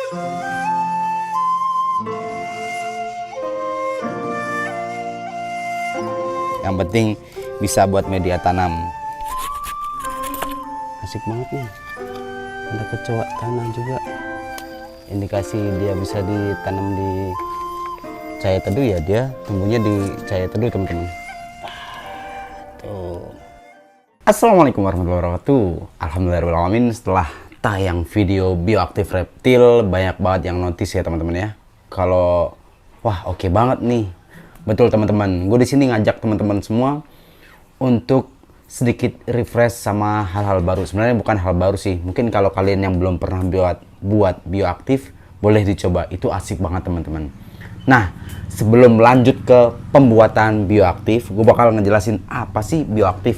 Yang penting bisa buat media tanam. Asik banget nih. Ada kecoa tanah juga. Indikasi dia bisa ditanam di cahaya teduh ya, dia tumbuhnya di cahaya teduh teman-teman. Tuh. Assalamualaikum warahmatullahi wabarakatuh. Alhamdulillahirrahmanirrahim. Setelah tayang video bioaktif reptil, banyak banget yang notice ya teman-teman ya. Kalau wah oke banget nih. Betul teman-teman. Gue di sini ngajak teman-teman semua untuk sedikit refresh sama hal-hal baru. Sebenarnya bukan hal baru sih. Mungkin kalau kalian yang belum pernah buat bioaktif, boleh dicoba. Itu asik banget teman-teman. Nah, sebelum lanjut ke pembuatan bioaktif, gue bakal ngejelasin apa sih bioaktif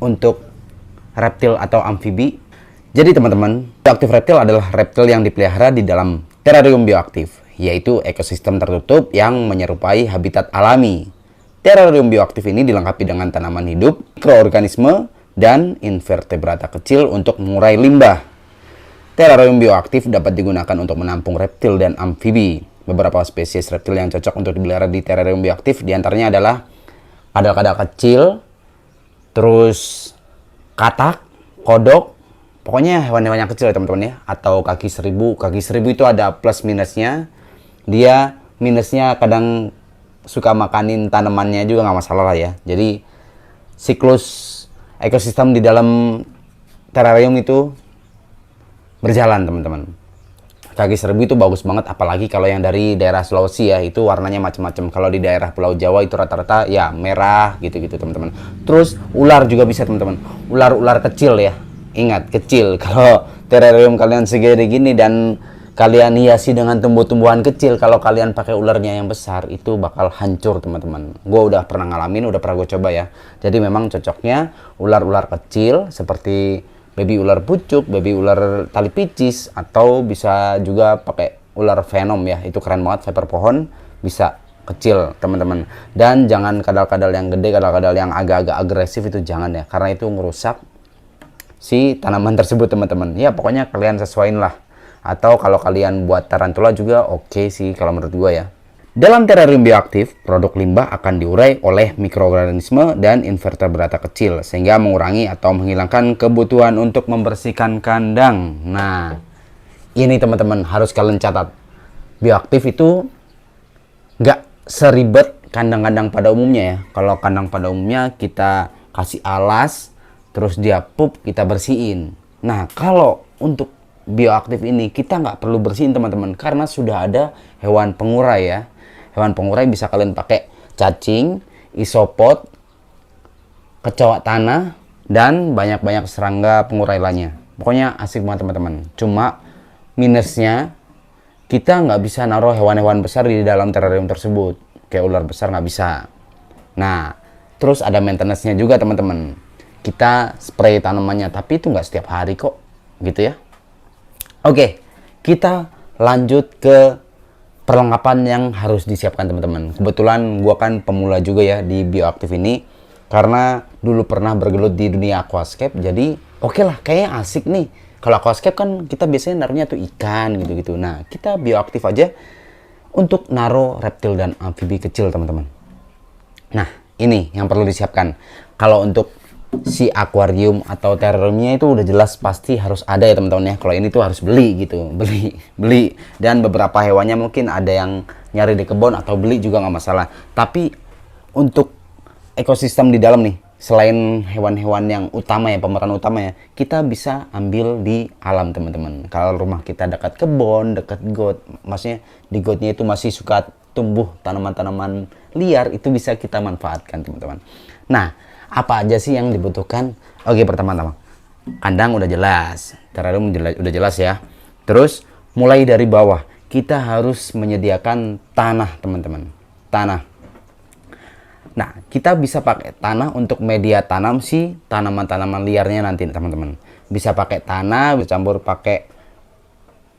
untuk reptil atau amfibi. Jadi teman-teman, bioaktif reptil adalah reptil yang dipelihara di dalam terarium bioaktif, yaitu ekosistem tertutup yang menyerupai habitat alami. Terarium bioaktif ini dilengkapi dengan tanaman hidup, mikroorganisme, dan invertebrata kecil untuk mengurai limbah. Terarium bioaktif dapat digunakan untuk menampung reptil dan amfibi. Beberapa spesies reptil yang cocok untuk dipelihara di terarium bioaktif diantaranya adalah kadal-kadal kecil, terus katak, kodok, pokoknya hewan-hewan yang kecil ya teman-teman ya, atau kaki seribu. Kaki seribu itu ada plus minusnya. Dia minusnya kadang suka makanin tanamannya juga nggak masalah lah ya. Jadi siklus ekosistem di dalam terarium itu berjalan teman-teman. Kaki seribu itu bagus banget, apalagi kalau yang dari daerah Sulawesi ya, itu warnanya macam-macam. Kalau di daerah Pulau Jawa itu rata-rata ya merah gitu-gitu teman-teman. Terus ular juga bisa teman-teman. Ular-ular kecil ya. Ingat kecil. Kalau terarium kalian segede gini dan kalian hiasi dengan tumbuh-tumbuhan kecil, kalau kalian pakai ularnya yang besar itu bakal hancur teman-teman. Gue udah pernah ngalamin, udah pernah gue coba ya. Jadi memang cocoknya ular-ular kecil seperti baby ular pucuk, baby ular tali picis, atau bisa juga pakai ular venom ya. Itu keren banget, viper pohon bisa kecil teman-teman. Dan jangan kadal-kadal yang gede, kadal-kadal yang agak-agak agresif itu jangan ya, karena itu merusak si tanaman tersebut teman-teman. Ya pokoknya kalian sesuaiin lah. Atau kalau kalian buat tarantula juga oke sih kalau menurut gue ya. Dalam terarium bioaktif, produk limbah akan diurai oleh mikroorganisme dan invertebrata kecil sehingga mengurangi atau menghilangkan kebutuhan untuk membersihkan kandang. Nah, ini teman-teman harus kalian catat. Bioaktif itu nggak seribet kandang-kandang pada umumnya ya. Kalau kandang pada umumnya kita kasih alas, terus dia pup, kita bersihin. Nah, kalau untuk bioaktif ini kita nggak perlu bersihin teman-teman, karena sudah ada hewan pengurai ya. Hewan pengurai bisa kalian pakai cacing, isopod, kecoa tanah, dan banyak-banyak serangga pengurai lainnya. Pokoknya asik banget teman-teman. Cuma minusnya kita nggak bisa naruh hewan-hewan besar di dalam terarium tersebut. Kayak ular besar nggak bisa. Nah, terus ada maintenance-nya juga teman-teman. Kita spray tanamannya, tapi itu nggak setiap hari kok, gitu ya. Oke, kita lanjut ke perlengkapan yang harus disiapkan teman-teman. Kebetulan gua kan pemula juga ya di bioaktif ini, karena dulu pernah bergelut di dunia aquascape. Jadi oke lah, kayaknya asik nih. Kalau aquascape kan kita biasanya naruhnya tuh ikan gitu-gitu. Nah, kita bioaktif aja untuk naruh reptil dan amfibi kecil teman-teman. Nah, ini yang perlu disiapkan. Kalau untuk si akuarium atau terariumnya itu udah jelas pasti harus ada ya teman-teman ya. Kalau ini tuh harus beli gitu, beli. Dan beberapa hewannya mungkin ada yang nyari di kebun atau beli juga nggak masalah. Tapi untuk ekosistem di dalam nih, selain hewan-hewan yang utama ya, pemeran utama ya, kita bisa ambil di alam teman-teman. Kalau rumah kita dekat kebun, dekat got, maksudnya di gotnya itu masih suka tumbuh tanaman-tanaman liar, itu bisa kita manfaatkan teman-teman. Nah, apa aja sih yang dibutuhkan? Oke, pertama-tama kandang udah jelas, terarium udah jelas ya. Terus mulai dari bawah kita harus menyediakan tanah teman-teman. Tanah. Nah, kita bisa pakai tanah untuk media tanam si tanaman-tanaman liarnya nanti teman-teman. Bisa pakai tanah, bisa campur pakai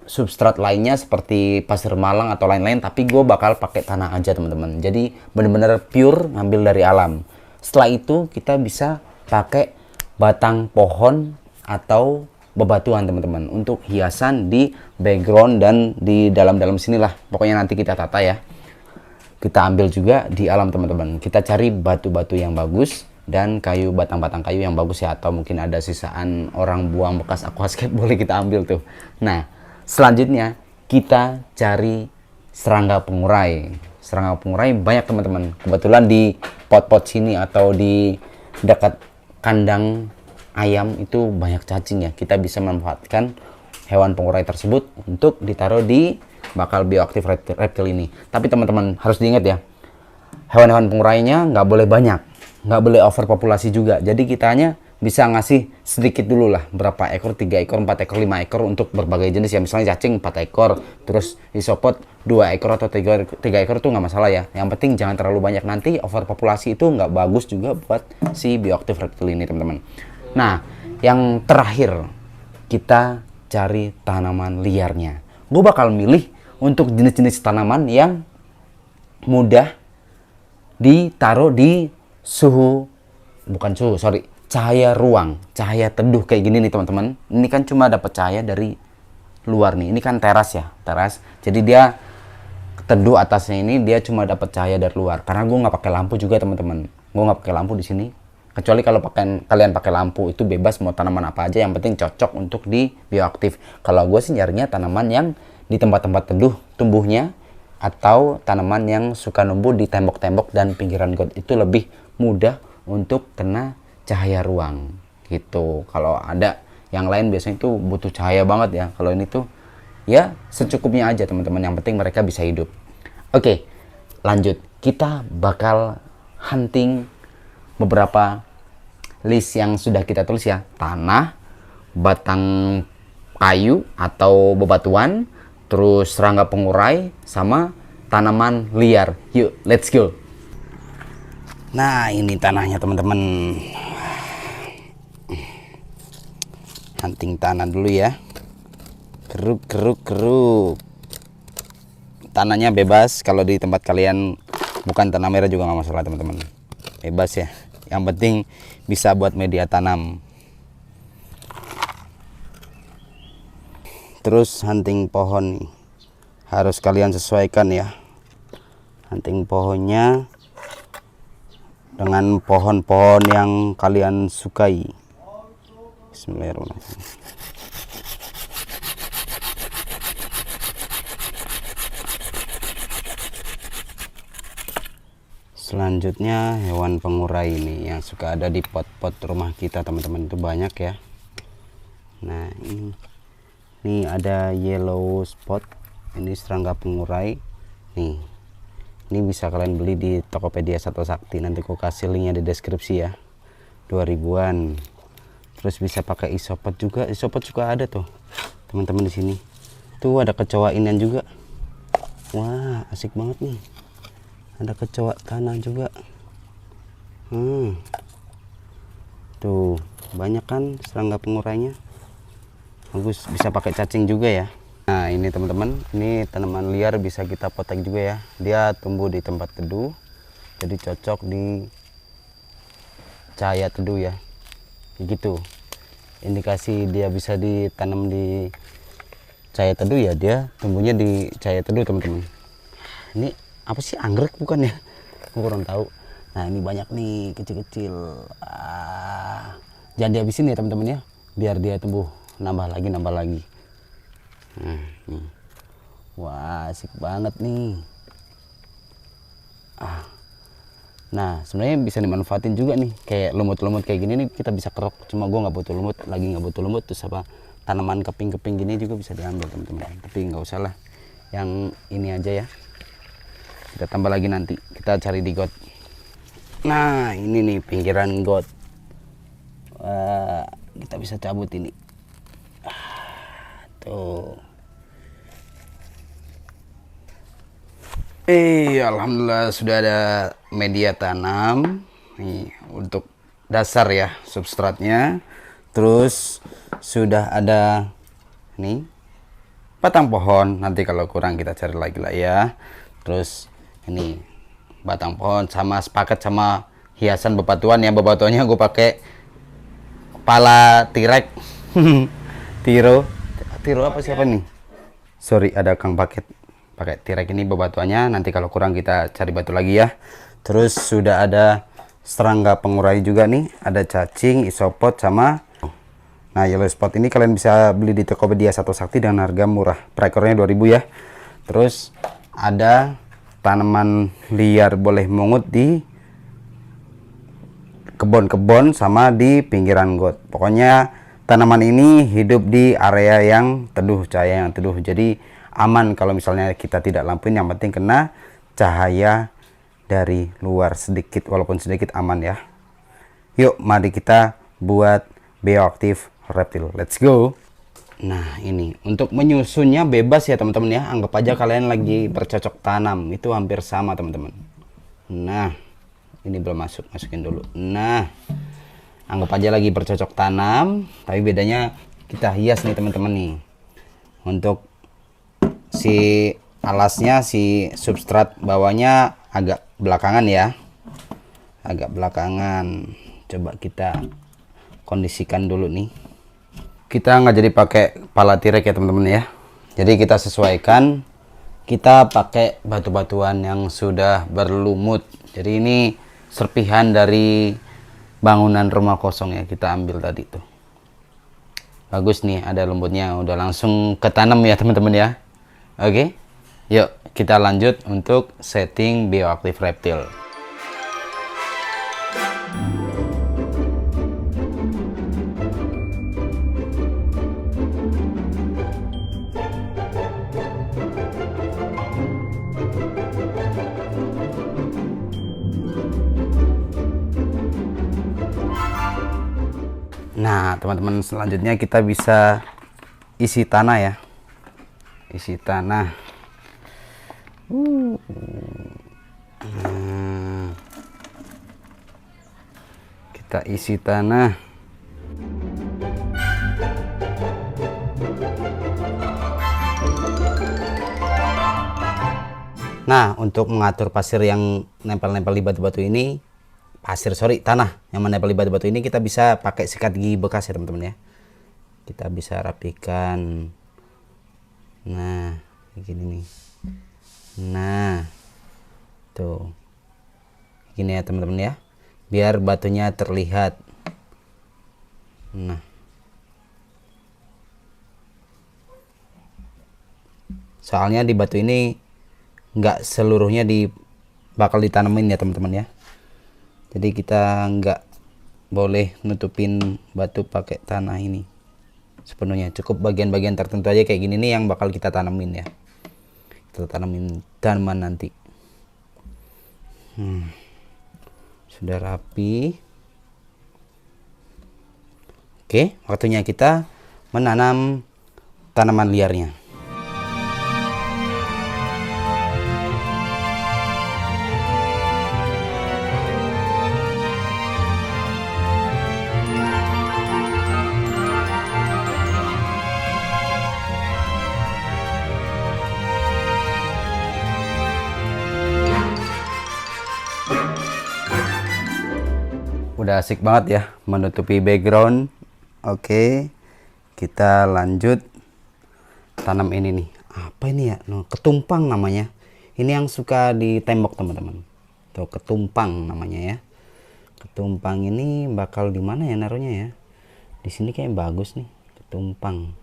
substrat lainnya seperti pasir malang atau lain-lain, tapi gue bakal pakai tanah aja teman-teman. Jadi bener-bener pure ngambil dari alam. Setelah itu kita bisa pakai batang pohon atau bebatuan teman-teman, untuk hiasan di background dan di dalam-dalam sinilah. Pokoknya nanti kita tata ya. Kita ambil juga di alam teman-teman. Kita cari batu-batu yang bagus dan kayu, batang-batang kayu yang bagus ya, atau mungkin ada sisaan orang buang bekas aquascape boleh kita ambil tuh. Nah, selanjutnya kita cari serangga pengurai. Serangga pengurai banyak teman-teman. Kebetulan di pot-pot sini atau di dekat kandang ayam itu banyak cacing ya. Kita bisa memanfaatkan hewan pengurai tersebut untuk ditaruh di bakal bioaktif reptil ini. Tapi teman-teman harus diingat ya, hewan-hewan pengurainya nggak boleh banyak, nggak boleh overpopulasi juga. Jadi kita hanya bisa ngasih sedikit dulu lah, berapa ekor, 3 ekor, 4 ekor, 5 ekor untuk berbagai jenis ya. Misalnya cacing 4 ekor, terus isopod 2 ekor atau 3 ekor tuh nggak masalah ya. Yang penting jangan terlalu banyak, nanti overpopulasi itu nggak bagus juga buat si bioaktif reptil ini teman-teman. Nah, yang terakhir kita cari tanaman liarnya. Gue bakal milih untuk jenis-jenis tanaman yang mudah ditaruh di cahaya ruang, cahaya teduh kayak gini nih teman-teman. Ini kan cuma dapat cahaya dari luar nih. Ini kan teras ya, teras. Jadi dia teduh atasnya ini, dia cuma dapat cahaya dari luar. Karena gue nggak pakai lampu juga teman-teman. Gue nggak pakai lampu di sini. Kecuali kalau kalian pakai lampu, itu bebas mau tanaman apa aja, yang penting cocok untuk di bioaktif. Kalau gue sih nyarinya tanaman yang di tempat-tempat teduh tumbuhnya, atau tanaman yang suka numbuh di tembok-tembok dan pinggiran got, itu lebih mudah untuk kena cahaya ruang gitu. Kalau ada yang lain biasanya itu butuh cahaya banget ya. Kalau ini tuh ya secukupnya aja teman-teman, yang penting mereka bisa hidup. Oke, lanjut. Kita bakal hunting beberapa list yang sudah kita tulis ya. Tanah, batang kayu atau bebatuan, terus serangga pengurai, sama tanaman liar. Yuk, let's go. Nah, ini tanahnya teman-teman. Hunting tanah dulu ya. Keruk. Tanahnya bebas, kalau di tempat kalian bukan tanah merah juga nggak masalah teman-teman. Bebas ya. Yang penting bisa buat media tanam. Terus hunting pohon nih, harus kalian sesuaikan ya. Hunting pohonnya dengan pohon-pohon yang kalian sukai. Bismillahirrahmanirrahim. Selanjutnya hewan pengurai ini yang suka ada di pot-pot rumah kita teman-teman, itu banyak ya. Nah, ini ada yellow spot, ini serangga pengurai nih. Ini bisa kalian beli di Tokopedia Satwa Sakti, nanti aku kasih linknya di deskripsi ya. 2000-an. Terus bisa pakai isopod juga. Isopod juga ada tuh teman-teman di sini. Tuh ada kecoa inian juga. Wah, asik banget nih. Ada kecoa tanah juga. Tuh, banyak kan serangga pengurainya. Bagus, bisa pakai cacing juga ya. Nah, ini teman-teman, ini tanaman liar bisa kita potek juga ya. Dia tumbuh di tempat teduh, jadi cocok di cahaya teduh ya. Gitu. Indikasi dia bisa ditanam di cahaya teduh ya, dia tumbuhnya di cahaya teduh teman-teman. Ini apa sih, anggrek bukan ya? Aku kurang tahu. Nah, ini banyak nih kecil-kecil. Jangan dihabisin ya teman-teman ya, biar dia tumbuh nambah lagi. Nih. Wah, asik banget nih. Nah, sebenarnya bisa dimanfaatin juga nih, kayak lumut-lumut kayak gini nih kita bisa kerok. Cuma gue nggak butuh lumut, terus apa, tanaman keping-keping gini juga bisa diambil teman-teman. Tapi nggak usah lah, yang ini aja ya. Kita tambah lagi nanti, kita cari di got. Nah, ini nih pinggiran got. Kita bisa cabut ini. Tuh. Alhamdulillah sudah ada media tanam nih untuk dasar ya, substratnya. Terus sudah ada nih batang pohon, nanti kalau kurang kita cari lagi lah ya. Terus ini batang pohon, sama sepakat sama hiasan bebatuan ya. Bebatuannya gue pakai kepala T-Rex. Tiro. Tiro apa siapa nih? Sorry, ada Kang Paket. Pakai tirek ini bebatuannya. Nanti kalau kurang kita cari batu lagi ya. Terus sudah ada serangga pengurai juga nih. Ada cacing, isopod sama. Nah, yellow spot ini kalian bisa beli di Tokopedia Satu Sakti dengan harga murah. Per ekornya 2000 ya. Terus ada tanaman liar boleh mungut di kebun-kebun sama di pinggiran got. Pokoknya tanaman ini hidup di area yang teduh, cahaya yang teduh. Jadi aman kalau misalnya kita tidak lampuin, yang penting kena cahaya dari luar sedikit, walaupun sedikit aman ya. Yuk, mari kita buat bioaktif reptil. Let's go. Nah, ini untuk menyusunnya bebas ya teman-teman ya. Anggap aja kalian lagi bercocok tanam, itu hampir sama teman-teman. Nah, ini belum masuk, masukin dulu. Nah, anggap aja lagi bercocok tanam, tapi bedanya kita hias nih teman-teman nih. Untuk si alasnya, si substrat bawahnya agak belakangan ya, agak belakangan. Coba kita kondisikan dulu nih. Kita nggak jadi pakai pala tirek ya teman-teman ya. Jadi kita sesuaikan, kita pakai batu-batuan yang sudah berlumut. Jadi ini serpihan dari bangunan rumah kosong ya, kita ambil tadi tuh. Bagus nih, ada lumutnya, udah langsung ketanam ya teman-teman ya. Oke, yuk kita lanjut untuk setting bioaktif reptil. Nah teman-teman, selanjutnya kita bisa isi tanah ya, isi tanah. Kita isi tanah. Nah, untuk mengatur pasir yang nempel-nempel di batu-batu ini, tanah yang menempel di batu-batu ini, kita bisa pakai sikat gigi bekas ya teman-teman ya. Kita bisa rapikan. Nah, begini nih. Nah, tuh. Gini ya teman-teman ya. Biar batunya terlihat. Nah. Soalnya di batu ini nggak seluruhnya bakal ditanemin ya teman-teman ya. Jadi kita nggak boleh nutupin batu pakai tanah ini sepenuhnya. Cukup bagian-bagian tertentu aja kayak gini nih yang bakal kita tanemin ya. Kita tanemin tanaman nanti. Sudah rapi. Oke, waktunya kita menanam tanaman liarnya. Udah asik banget ya menutupi background. Oke, kita lanjut tanam ini nih. Apa ini ya? Ketumpang namanya. Ini yang suka di tembok teman-teman. Tuh, ketumpang namanya ya. Ketumpang ini bakal di mana ya naruhnya ya? Di sini kayak bagus nih, ketumpang.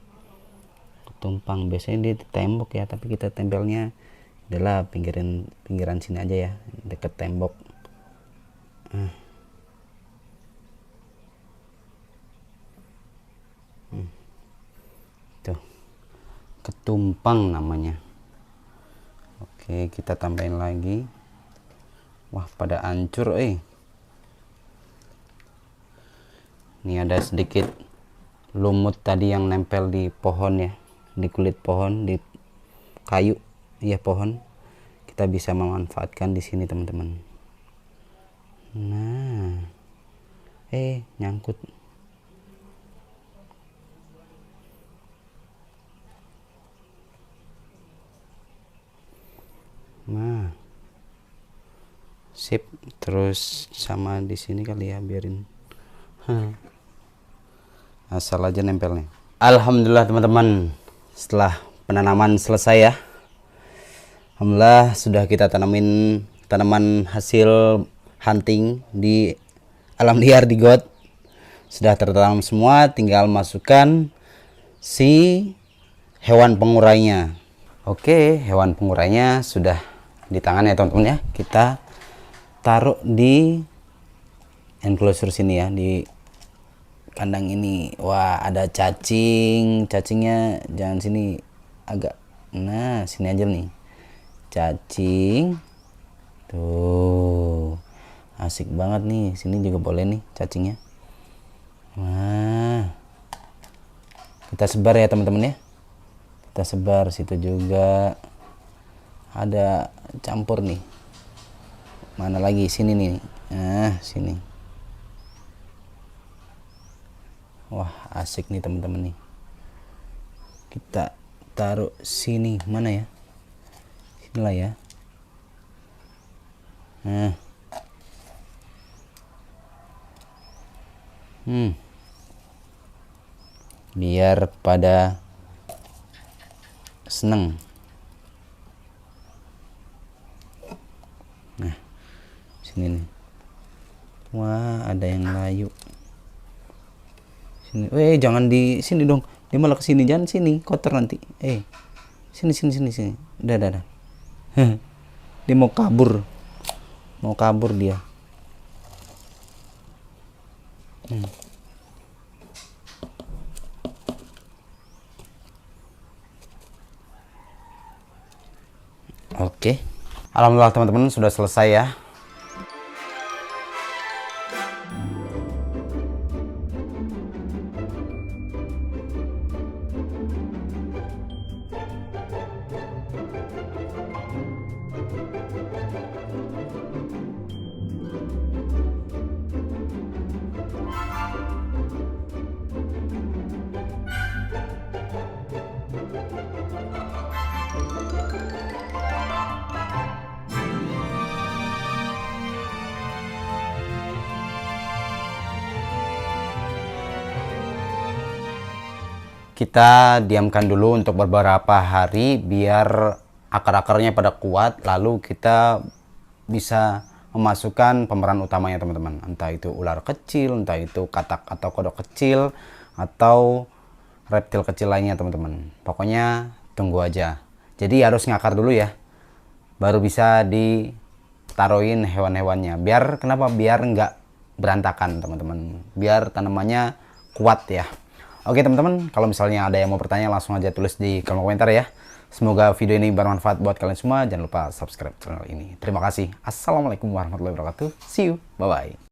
Ketumpang biasanya di tembok ya, tapi kita tempelnya adalah pinggiran sini aja ya, deket tembok. Tuh, ketumpang namanya. Oke, kita tambahin lagi. Wah, pada hancur Ini ada sedikit lumut tadi yang nempel di pohon ya, di kulit pohon, di kayu ya pohon. Kita bisa memanfaatkan di sini teman-teman. Nah, nyangkut. Nah, sip. Terus sama di sini kali ya, biarin asal aja nempelnya. Alhamdulillah teman-teman, setelah penanaman selesai ya. Alhamdulillah sudah kita tanamin tanaman hasil hunting di alam liar di got. Sudah tertanam semua, tinggal masukkan si hewan pengurainya. Oke, hewan pengurainya sudah di tangan ya teman-teman ya. Kita taruh di enclosure sini ya, di kandang ini. Wah, ada cacingnya jangan sini, agak, nah sini aja nih, cacing tuh, asik banget nih. Sini juga boleh nih cacingnya. Nah, kita sebar ya teman-teman ya, kita sebar situ juga. Ada campur nih, mana lagi, sini nih, nah sini. Wah, asik nih teman-teman nih. Kita taruh sini, mana ya? Sinilah ya. Nah. Biar pada seneng. Nah, sini nih. Wah, ada yang layu. Sini. Jangan di sini dong. Dia malah kesini, jangan sini, kotor nanti. Sini. Udah. Dia mau kabur. Dia. Oke. Alhamdulillah teman-teman sudah selesai ya. Kita diamkan dulu untuk beberapa hari biar akar-akarnya pada kuat, lalu kita bisa memasukkan pemeran utamanya teman-teman. Entah itu ular kecil, entah itu katak atau kodok kecil, atau reptil kecil lainnya teman-teman. Pokoknya tunggu aja. Jadi harus ngakar dulu ya, baru bisa ditaruhin hewan-hewannya. Kenapa? Biar nggak berantakan teman-teman, biar tanamannya kuat ya. Oke teman-teman, kalau misalnya ada yang mau bertanya langsung aja tulis di kolom komentar ya. Semoga video ini bermanfaat buat kalian semua. Jangan lupa subscribe channel ini. Terima kasih. Assalamualaikum warahmatullahi wabarakatuh. See you. Bye-bye.